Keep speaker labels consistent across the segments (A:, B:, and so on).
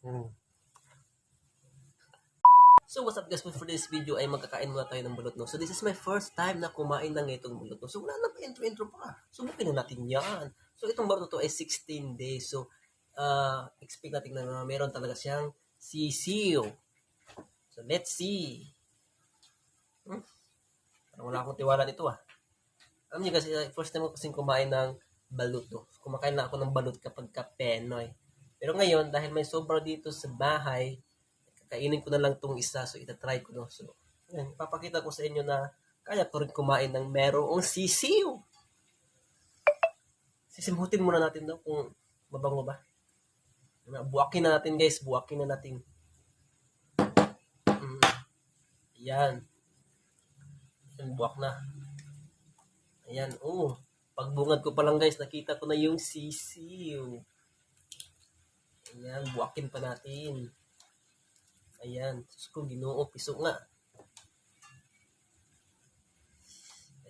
A: Mm. So what's up guys, for this video ay magkakain muna tayo ng balut, no? So this is my first time na kumain ng itong balut, no? So wala na pa intro pa. Subukin na natin yan. So itong balut to ay 16 days. So expect natin na meron talaga siyang sisiw. So let's see. Parang wala akong tiwala dito ah. Alam niyo kasi first time ko kasing kumain ng balut, no? Kumakain na ako ng balut kapag Penoy. Pero ngayon dahil may sobra dito sa bahay, kainin ko na lang tong isa, so itatry ko, no? So, yan, papakita ko sa inyo na kaya ko rin kumain ng merong sisiw. Sisimhutin muna natin daw kung mabango ba. Buwakin na natin guys, buwakin na natin. Ayan. Ayan, buwak na. Ayan, pagbungad ko pa lang guys, nakita ko na yung sisiw. Ayan, buwakin pa natin. Ayan, kung Ginoo, piso nga.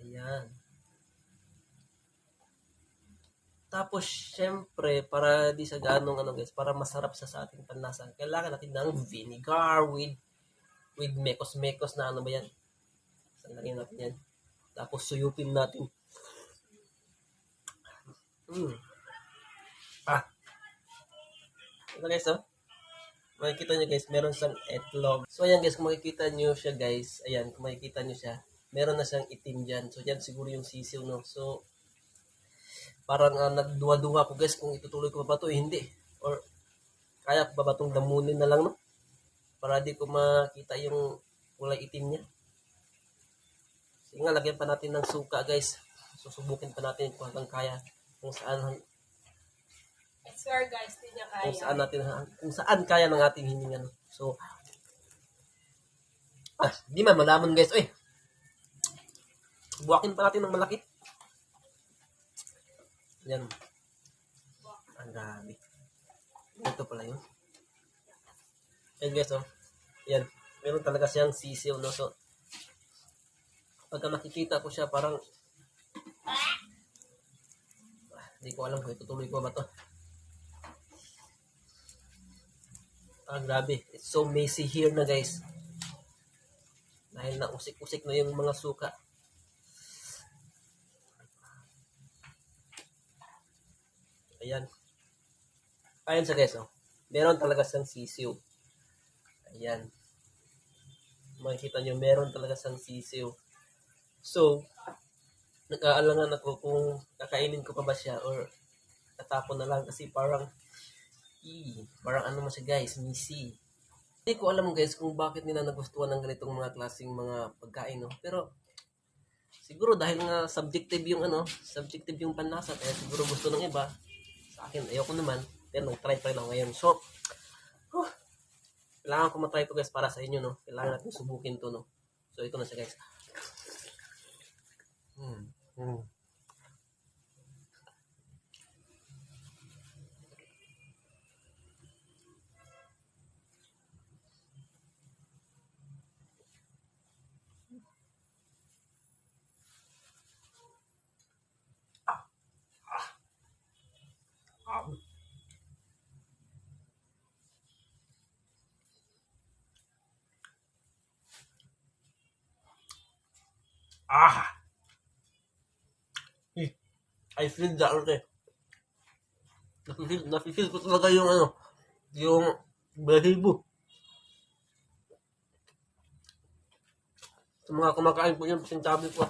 A: Ayan. Tapos, syempre, para di sa ganong guys, para masarap sa ating panlasa, kailangan natin ng vinegar with mekos-mekos na ba yan. Lagyan natin yan. Tapos, suyupin natin. Ito guys, makikita nyo guys, meron siyang itlog. So ayan guys, kung makikita nyo siya guys, ayan, kung makikita nyo siya, meron na siyang itim dyan. So yan siguro yung sisiw, no? So, parang nagduwa-duwa ko guys kung itutuloy ko pa ba ito, hindi. Or, kaya ko ba itong damunin na lang, no? Para di ko makita yung kulay itim niya. Sige nga, lagyan pa natin ng suka guys. Susubukin pa natin kung hanggang kaya. Kung saan
B: I swear guys, di niya kaya.
A: Kung saan kaya ng ating hininga. So, di man malaman guys. Buwakin pa natin ng malaki. Yan. Ang grabe. Ito pala yun. Ayan guys, yan. Meron talaga siyang sisiw, no? So, pagka nakikita ko siya, parang hindi ko alam kung itutuloy ko ba to. Grabe. It's so messy here na guys. Dahil na usik-usik na yung mga suka. Ayan. Ayan sa guys, meron talaga siyang sisiw. Ayan. Makikita nyo, meron talaga siyang sisiw. So, nag-aalangan ako kung kakainin ko pa ba siya or tatapon na lang kasi parang ano mo siya guys, messy. Hindi ko alam guys kung bakit nila nagustuhan ng ganitong mga klaseng mga pagkain, no? Pero siguro dahil nga subjective yung panlasa, kaya siguro gusto ng iba. Sa akin, ayoko naman, pero nag-try pa lang ngayon. So, kailangan ko matry to guys para sa inyo, no? Kailangan natin subukin to, no? So, ito na siya guys. I feel that okay. Nafe-feel ko talaga yung balahibo. Sa mga kumakain po yan, pasintabi ko.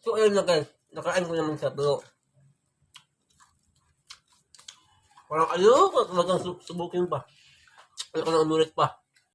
A: So, ayun na guys. Nakain ko naman siya, pero parang ayoko talagang subukin pa. Ayoko na umulit pa.